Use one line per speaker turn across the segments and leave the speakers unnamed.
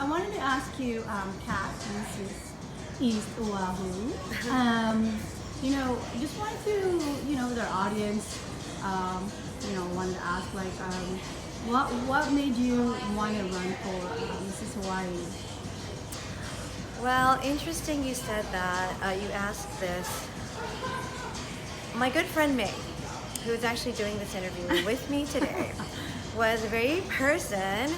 I wanted to ask you, Kat, Mrs.East Oahu. Just wanted to, their audience, wanted to ask, like, what made you want to run for Mrs. Hawaii?
Well, interesting you said that. You asked this. My good friend May, who is actually doing this interview with me today, was the very person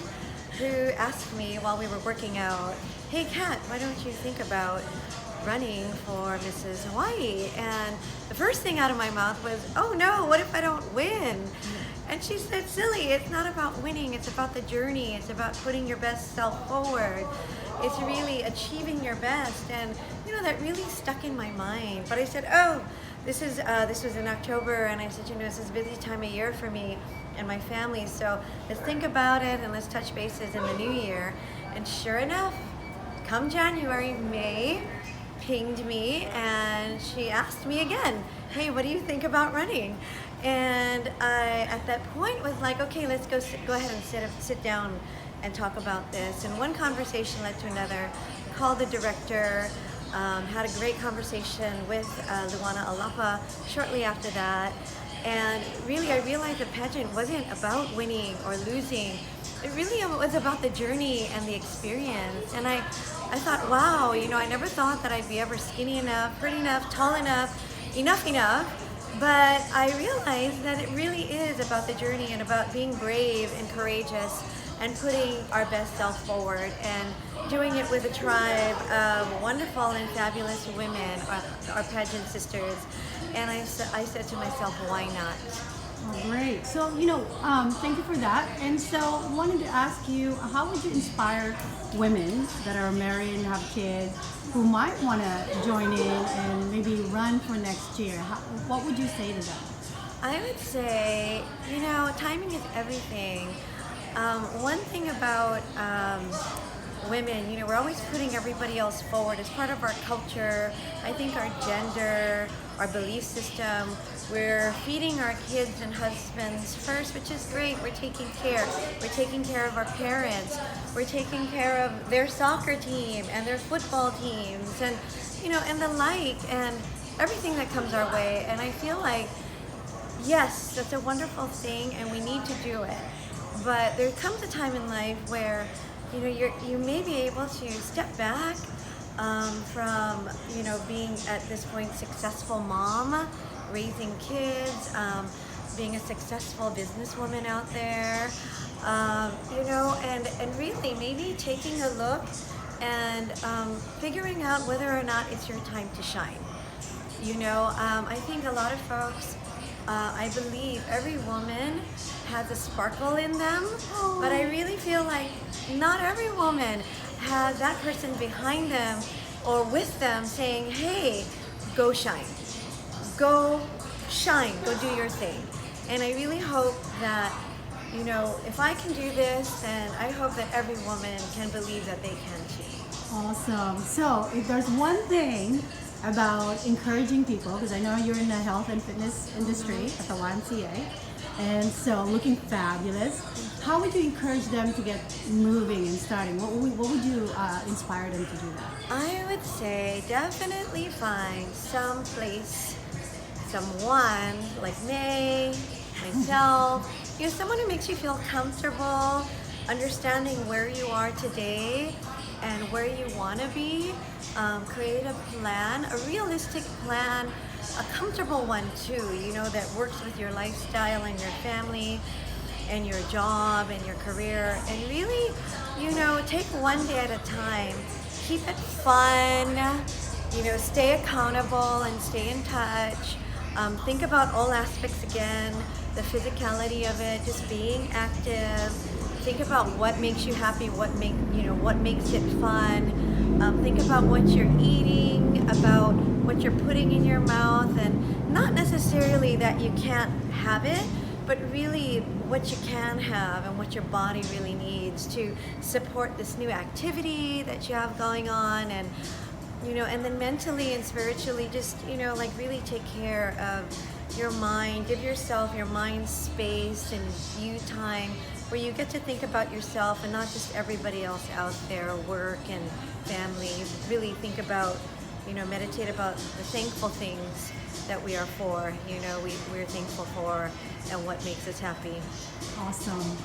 who asked me while we were working out, "Hey Kat, why don't you think about running for Mrs. Hawaii?" And the first thing out of my mouth was, "Oh no, what if I don't win?" And she said, "Silly, it's not about winning, it's about the journey, it's about putting your best self forward. It's really achieving your best." And that really stuck in my mind. But I said, "Oh, this was in October," and I said, "This is a busy time of year for me and my family, so let's think about it and let's touch bases in the new year." And sure enough, come January, May pinged me and she asked me again, "Hey, what do you think about running?" And I, at that point, was like, "Okay, let's go ahead and sit down and talk about this." And one conversation led to another. Called the director, had a great conversation with Luana Alapa shortly after that. And really, I realized the pageant wasn't about winning or losing. It really was about the journey and the experience. And I thought, wow, I never thought that I'd be ever skinny enough, pretty enough, tall enough, enough. But I realized that it really is about the journey and about being brave and courageous and putting our best self forward and doing it with a tribe of wonderful and fabulous women, our pageant sisters. And I said to myself, why not?
Oh, great. So, thank you for that. And so I wanted to ask you, how would you inspire women that are married and have kids who might want to join in and maybe run for next year? What would you say to them?
I would say, timing is everything. One thing about women, we're always putting everybody else forward as part of our culture. I think our gender, our belief system, we're feeding our kids and husbands first, which is great. We're taking care. We're taking care of our parents. We're taking care of their soccer team and their football teams and, and the like and everything that comes our way. And I feel like, yes, that's a wonderful thing and we need to do it. But there comes a time in life where you may be able to step back from being at this point successful mom, raising kids, being a successful businesswoman out there, and really maybe taking a look and figuring out whether or not it's your time to shine. I think a lot of folks, I believe every woman has a sparkle in them, but I really feel like not every woman has that person behind them or with them saying, "Hey, go shine, go do your thing." And I really hope that, if I can do this, then I hope that every woman can believe that they can too.
Awesome. So if there's one thing about encouraging people, because I know you're in the health and fitness industry at the YMCA, and so looking fabulous, how would you encourage them to get moving and starting? What would you inspire them to do that?
I would say definitely find some place, someone like May, myself, someone who makes you feel comfortable, understanding where you are today and where you want to be. Create a plan, a realistic plan, a comfortable one too, that works with your lifestyle and your family and your job and your career. And really, take one day at a time. Keep it fun, stay accountable and stay in touch. Think about all aspects again, the physicality of it, just being active. Think about what makes you happy, what makes it fun. Think about what you're eating, about what you're putting in your mouth, and not necessarily that you can't have it, but really what you can have and what your body really needs to support this new activity that you have going on. And and then mentally and spiritually, just really take care of your mind. Give yourself your mind space and you time where you get to think about yourself and not just everybody else out there, work and family. Really think about, meditate about the thankful things that we are for, we're thankful for, and what makes us happy.
Awesome.